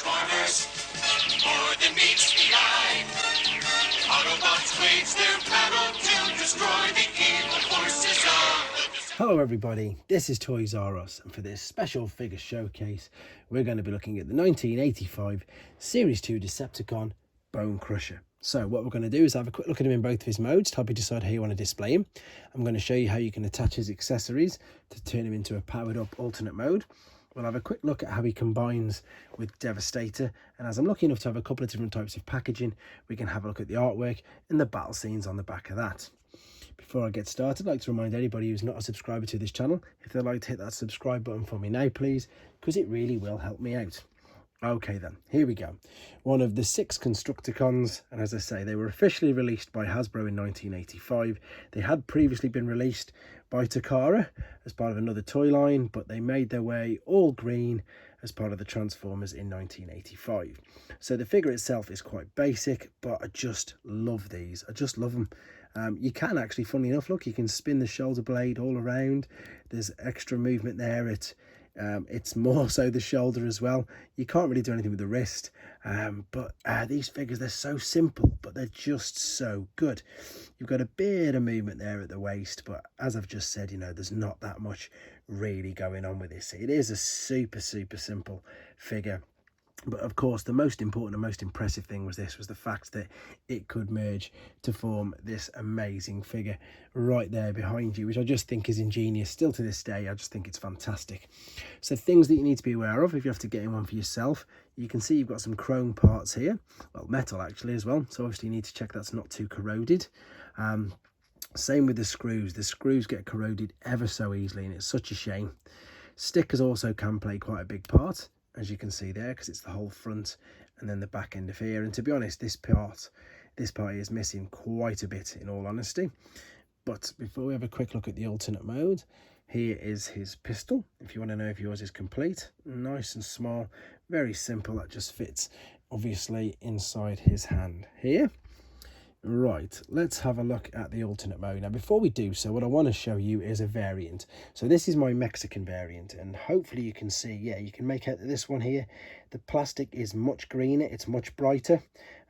Transformers, more than meets the eye. Autobots wage their battle to destroy the evil forces of Hello everybody, this is Toys R Us, and for this special figure showcase we're going to be looking at the 1985 Series 2 Decepticon Bonecrusher. So what we're going to do is have a quick look at him in both of his modes to help you decide how you want to display him. I'm going to show you how you can attach his accessories to turn him into a powered up alternate mode. We'll have a quick look at how he combines with Devastator, and as I'm lucky enough to have a couple of different types of packaging, we can have a look at the artwork and the battle scenes on the back of that. Before I get started, I'd like to remind anybody who's not a subscriber to this channel, if they'd like to hit that subscribe button for me now please, because it really will help me out. Okay then, here we go. One of the 6 constructicons, and as I say, they were officially released by Hasbro in 1985. They had previously been released by Takara as part of another toy line, but they made their way all green as part of the Transformers in 1985. So the figure itself is quite basic, but I just love these. I just love them. You can actually, funnily enough, look, you can spin the shoulder blade all around. There's extra movement there. It's more so the shoulder as well. You can't really do anything with the wrist, but these figures, they're so simple, but they're just so good. You've got a bit of movement there at the waist, but as I've just said, you know, there's not that much really going on with this. It is a super simple figure. But of course, the most important and most impressive thing was the fact that it could merge to form this amazing figure right there behind you, which I just think is ingenious. Still to this day, I just think it's fantastic. So things that you need to be aware of if you have to get in one for yourself, you can see you've got some chrome parts here, well, metal actually as well, so obviously you need to check that's not too corroded. Same with the screws get corroded ever so easily, and it's such a shame. Stickers also can play quite a big part, as you can see there, because it's the whole front and then the back end of here. And to be honest, this part is missing quite a bit, in all honesty. But before we have a quick look at the alternate mode, here is his pistol, if you want to know if yours is complete. Nice and small, very simple. That just fits obviously inside his hand here. Right, let's have a look at the alternate mode. Now before we do so, what I want to show you is a variant. So this is my Mexican variant, and hopefully you can see, yeah, you can make out that this one here, the plastic is much greener, it's much brighter,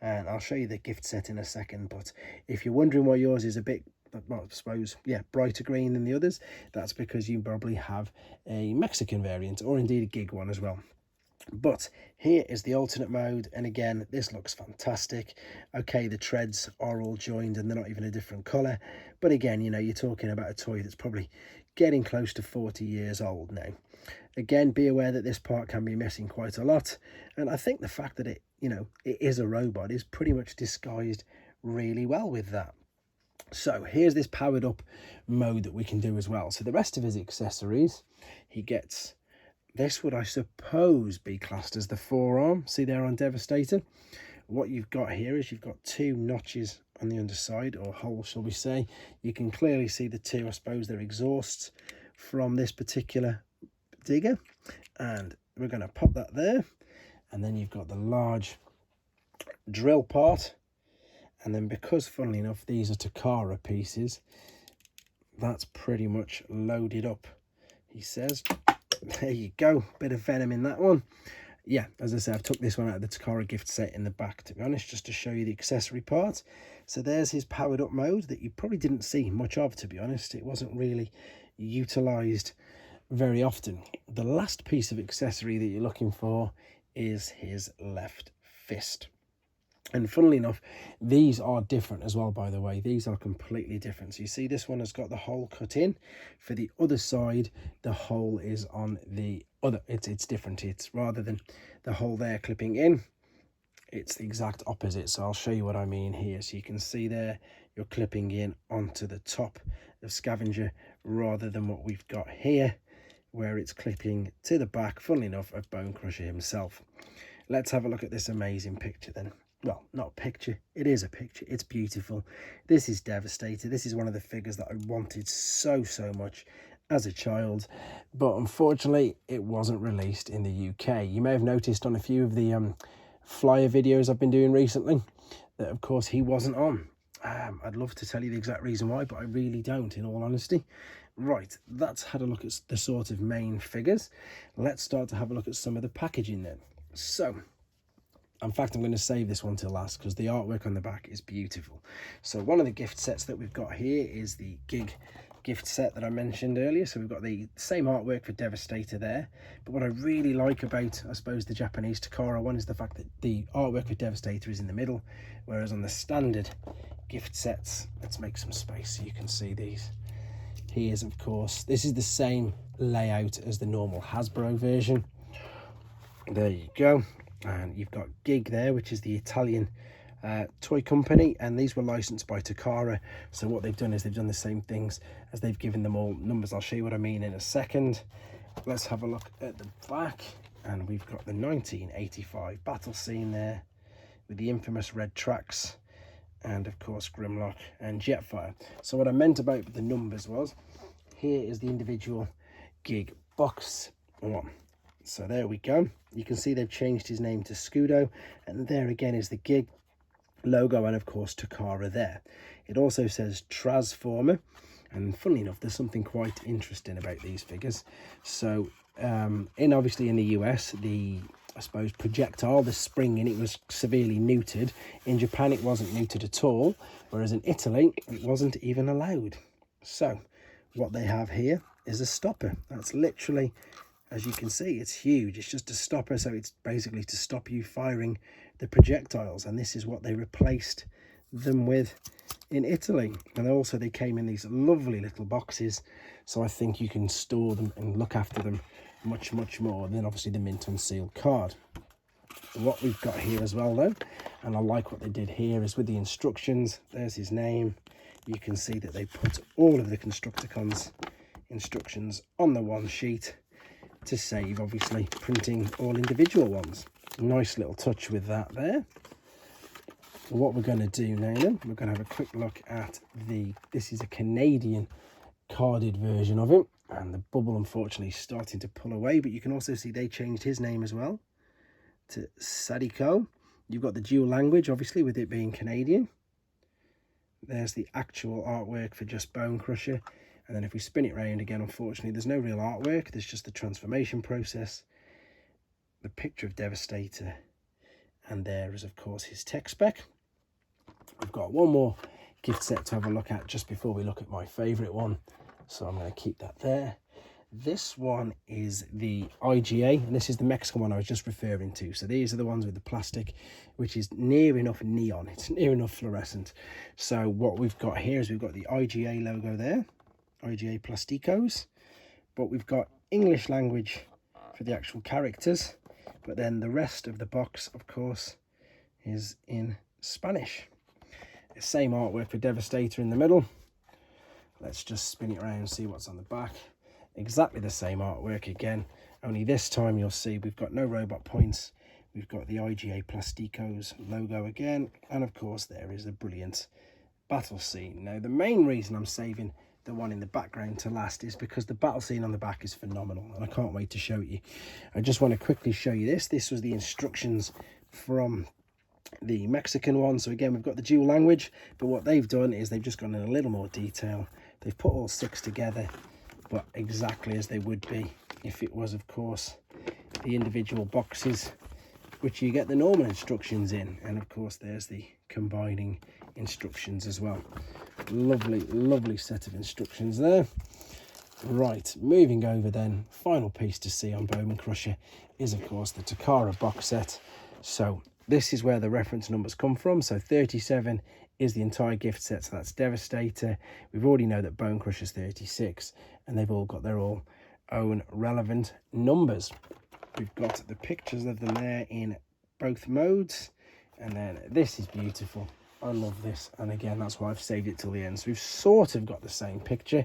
and I'll show you the gift set in a second. But if you're wondering why yours is a bit, well, I suppose, yeah, brighter green than the others, that's because you probably have a Mexican variant, or indeed a gig one as well. But here is the alternate mode, and again, this looks fantastic. Okay, the treads are all joined and they're not even a different color, but again, you know, you're talking about a toy that's probably getting close to 40 years old now. Again, be aware that this part can be missing quite a lot, and I think the fact that it, you know, it is a robot is pretty much disguised really well with that. So here's this powered up mode that we can do as well. So the rest of his accessories, he gets this, would I suppose be classed as the forearm. See there on Devastator? What you've got here is you've got 2 notches on the underside, or holes shall we say. You can clearly see the 2, I suppose they're exhausts from this particular digger, and we're going to pop that there. And then you've got the large drill part, and then because funnily enough these are Takara pieces, that's pretty much loaded up, he says. There you go, bit of venom in that one. Yeah, as I say, I've took this one out of the Takara gift set in the back, to be honest, just to show you the accessory part. So there's his powered up mode that you probably didn't see much of, to be honest. It wasn't really utilized very often. The last piece of accessory that you're looking for is his left fist. And funnily enough, these are different as well, by the way. These are completely different. So you see this one has got the hole cut in. For the other side, the hole is on the other. It's different. It's rather than the hole there clipping in, it's the exact opposite. So I'll show you what I mean here. So you can see there, you're clipping in onto the top of Scavenger, rather than what we've got here, where it's clipping to the back, funnily enough, of Bonecrusher himself. Let's have a look at this amazing picture then. Well, not a picture, it is a picture, it's beautiful. This is Devastator. This is one of the figures that I wanted so much as a child, but unfortunately it wasn't released in the UK. You may have noticed on a few of the flyer videos I've been doing recently that of course he wasn't on. I'd love to tell you the exact reason why, but I really don't, in all honesty. Right, that's had a look at the sort of main figures. Let's start to have a look at some of the packaging then. So In fact, I'm going to save this one till last because the artwork on the back is beautiful. So one of the gift sets that we've got here is the Gig gift set that I mentioned earlier. So we've got the same artwork for Devastator there, but what I really like about, I suppose, the Japanese Takara one is the fact that the artwork for Devastator is in the middle, whereas on the standard gift sets, let's make some space so you can see these. Here's, of course, this is the same layout as the normal Hasbro version. There you go. And you've got Gig there, which is the Italian toy company, and these were licensed by Takara. So what they've done is they've done the same things as they've given them all numbers. I'll show you what I mean in a second. Let's have a look at the back, and we've got the 1985 battle scene there with the infamous red tracks, and of course Grimlock and Jetfire. So what I meant about the numbers was, here is the individual Gig box one. So there we go. You can see they've changed his name to Scudo, and there again is the Gig logo, and of course Takara there. It also says Transformer, and funnily enough, there's something quite interesting about these figures. So obviously in the US, the, I suppose, projectile, the spring in it was severely neutered. In Japan it wasn't neutered at all, whereas in Italy it wasn't even allowed. So what they have here is a stopper. That's literally, as you can see, it's huge. It's just a stopper, so it's basically to stop you firing the projectiles, and this is what they replaced them with in Italy. And also they came in these lovely little boxes, so I think you can store them and look after them much more than obviously the mint unsealed card. What we've got here as well though, and I like what they did here, is with the instructions, there's his name. You can see that they put all of the constructicons instructions on the one sheet to save obviously printing all individual ones. Nice little touch with that there. What we're going to do now then, we're going to have a quick look at this is a Canadian carded version of it, and the bubble unfortunately is starting to pull away, but you can also see they changed his name as well to Sadiko. You've got the dual language obviously with it being Canadian. There's the actual artwork for just Bonecrusher, and then if we spin it around again, unfortunately there's no real artwork, there's just the transformation process, the picture of Devastator, and there is of course his tech spec. We've got one more gift set to have a look at just before we look at my favourite one, so I'm going to keep that there. This one is the IGA, and this is the Mexican one I was just referring to. So these are the ones with the plastic, which is near enough neon, it's near enough fluorescent. So what we've got here is we've got the IGA logo there, IGA Plasticos, but we've got English language for the actual characters, but then the rest of the box of course is in Spanish. The same artwork for Devastator in the middle. Let's just spin it around and see what's on the back. Exactly the same artwork again, only this time you'll see we've got no robot points. We've got the IGA Plasticos logo again, and of course there is a brilliant battle scene. Now the main reason I'm saving the one in the background to last is because the battle scene on the back is phenomenal, and I can't wait to show it you. I just want to quickly show you this. This was the instructions from the Mexican one. So again, we've got the dual language, but what they've done is they've just gone in a little more detail. They've put all 6 together, but exactly as they would be if it was of course the individual boxes, which you get the normal instructions in, and of course there's the combining instructions as well. Lovely set of instructions there. Right, moving over then, final piece to see on Bonecrusher is of course the Takara box set. So this is where the reference numbers come from. So 37 is the entire gift set, so that's Devastator. We've already know that Bonecrusher's 36, and they've all got their own relevant numbers. We've got the pictures of them there in both modes, and then this is beautiful. I love this, and again that's why I've saved it till the end. So we've sort of got the same picture.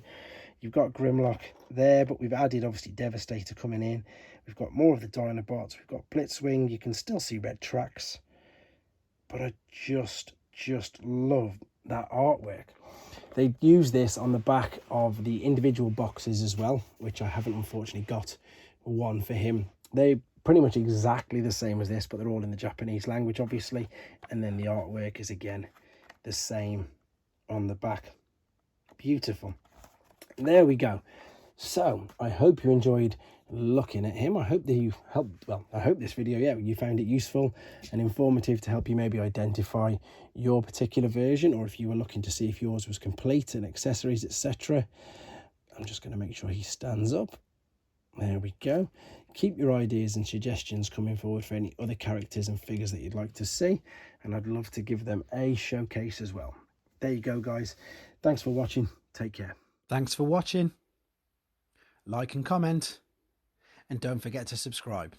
You've got Grimlock there, but we've added obviously Devastator coming in. We've got more of the Dinobots. We've got Blitzwing. You can still see red tracks, but I just love that artwork. They use this on the back of the individual boxes as well, which I haven't unfortunately got one for him. They're pretty much exactly the same as this, but they're all in the Japanese language obviously, and then the artwork is again the same on the back. Beautiful. There we go. So I hope you enjoyed looking at him. I hope that you helped, well, I hope this video, yeah, you found it useful and informative to help you maybe identify your particular version, or if you were looking to see if yours was complete and accessories, etc. I'm just going to make sure he stands up. There we go. Keep your ideas and suggestions coming forward for any other characters and figures that you'd like to see, and I'd love to give them a showcase as well. There you go, guys. Thanks for watching. Take care. Thanks for watching. Like and comment, and don't forget to subscribe.